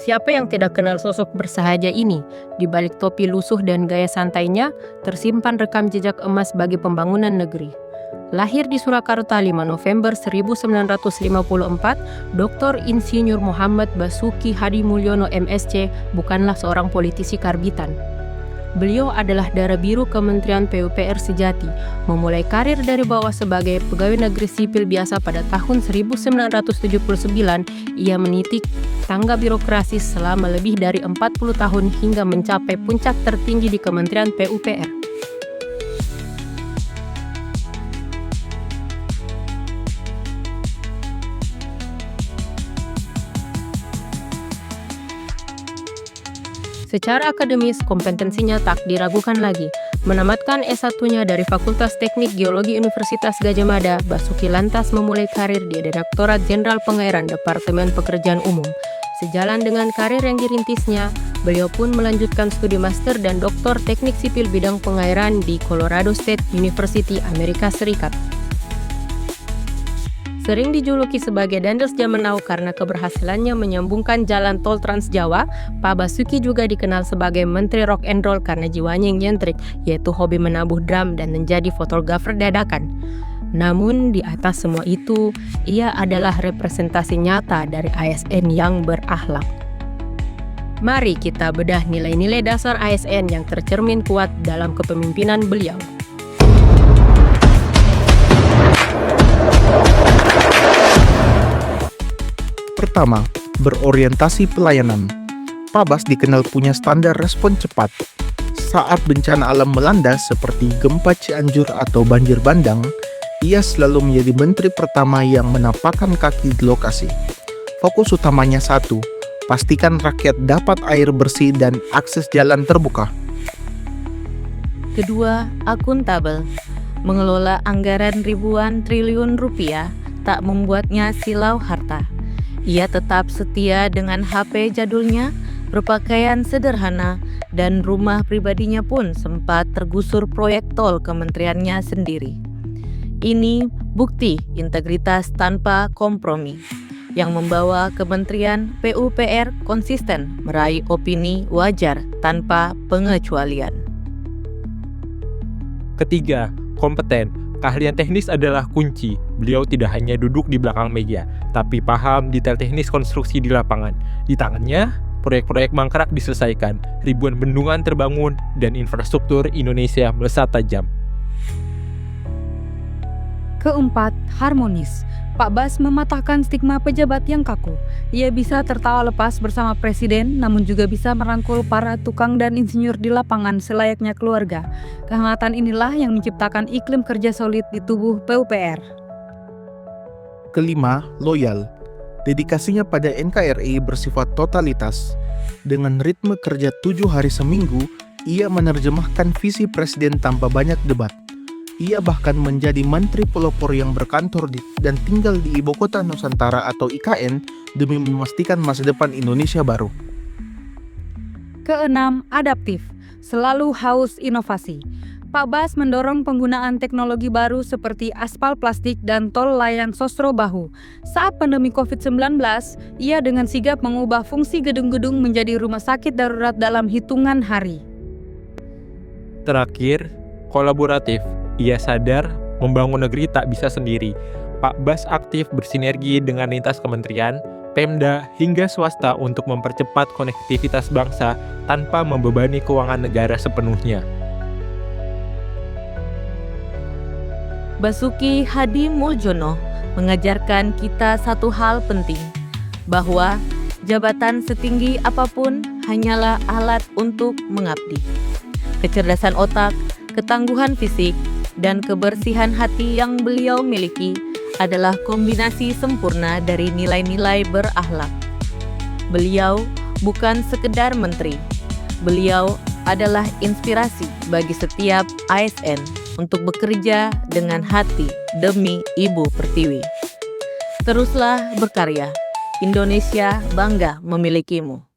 Siapa yang tidak kenal sosok bersahaja ini? Di balik topi lusuh dan gaya santainya, tersimpan rekam jejak emas bagi pembangunan negeri. Lahir di Surakarta 5 November 1954, Dr. Insinyur Muhammad Basuki Hadimulyono MSc bukanlah seorang politisi karbitan. Beliau adalah darah biru Kementerian PUPR sejati, memulai karir dari bawah sebagai pegawai negeri sipil biasa pada tahun 1979. Ia menitik tangga birokrasi selama lebih dari 40 tahun hingga mencapai puncak tertinggi di Kementerian PUPR. Secara akademis, kompetensinya tak diragukan lagi. Menamatkan S1-nya dari Fakultas Teknik Geologi Universitas Gadjah Mada, Basuki lantas memulai karir di Direktorat Jenderal Pengairan Departemen Pekerjaan Umum. Sejalan dengan karir yang dirintisnya, beliau pun melanjutkan studi master dan doktor teknik sipil bidang pengairan di Colorado State University, Amerika Serikat. Sering dijuluki sebagai Daniels zaman now karena keberhasilannya menyambungkan jalan tol Trans Jawa, Pak Basuki juga dikenal sebagai Menteri Rock and Roll karena jiwanya yang nyentrik, yaitu hobi menabuh drum dan menjadi fotografer dadakan. Namun di atas semua itu, ia adalah representasi nyata dari ASN yang berakhlak. Mari kita bedah nilai-nilai dasar ASN yang tercermin kuat dalam kepemimpinan beliau. Pertama, berorientasi pelayanan. Pak Bas dikenal punya standar respon cepat. Saat bencana alam melanda seperti gempa Cianjur atau banjir bandang, ia selalu menjadi menteri pertama yang menapakkan kaki di lokasi. Fokus utamanya satu, pastikan rakyat dapat air bersih dan akses jalan terbuka. Kedua, akuntabel. Mengelola anggaran ribuan triliun rupiah tak membuatnya silau harta. Ia tetap setia dengan HP jadulnya, berpakaian sederhana, dan rumah pribadinya pun sempat tergusur proyek tol kementeriannya sendiri. Ini bukti integritas tanpa kompromi, yang membawa Kementerian PUPR konsisten meraih opini wajar tanpa pengecualian. Ketiga, kompeten. Keahlian teknis adalah kunci. Beliau tidak hanya duduk di belakang meja, tapi paham detail teknis konstruksi di lapangan. Di tangannya, proyek-proyek mangkrak diselesaikan, ribuan bendungan terbangun, dan infrastruktur Indonesia melesat tajam. Keempat, harmonis. Pak Bas mematahkan stigma pejabat yang kaku. Ia bisa tertawa lepas bersama presiden, namun juga bisa merangkul para tukang dan insinyur di lapangan selayaknya keluarga. Kehangatan inilah yang menciptakan iklim kerja solid di tubuh PUPR. Kelima, loyal. Dedikasinya pada NKRI bersifat totalitas. Dengan ritme kerja 7 hari seminggu, ia menerjemahkan visi presiden tanpa banyak debat. Ia bahkan menjadi menteri pelopor yang berkantor dan tinggal di Ibu Kota Nusantara atau IKN demi memastikan masa depan Indonesia baru. Keenam, adaptif. Selalu haus inovasi. Pak Bas mendorong penggunaan teknologi baru seperti aspal plastik dan tol layang Sosro Bahu. Saat pandemi COVID-19, ia dengan sigap mengubah fungsi gedung-gedung menjadi rumah sakit darurat dalam hitungan hari. Terakhir, kolaboratif. Ia sadar membangun negeri tak bisa sendiri. Pak Bas aktif bersinergi dengan lintas kementerian, Pemda, hingga swasta untuk mempercepat konektivitas bangsa tanpa membebani keuangan negara sepenuhnya. Basuki Hadimulyono mengajarkan kita satu hal penting, bahwa jabatan setinggi apapun hanyalah alat untuk mengabdi. Kecerdasan otak, ketangguhan fisik, dan kebersihan hati yang beliau miliki adalah kombinasi sempurna dari nilai-nilai berakhlak. Beliau bukan sekedar menteri. Beliau adalah inspirasi bagi setiap ASN untuk bekerja dengan hati demi Ibu Pertiwi. Teruslah berkarya. Indonesia bangga memilikimu.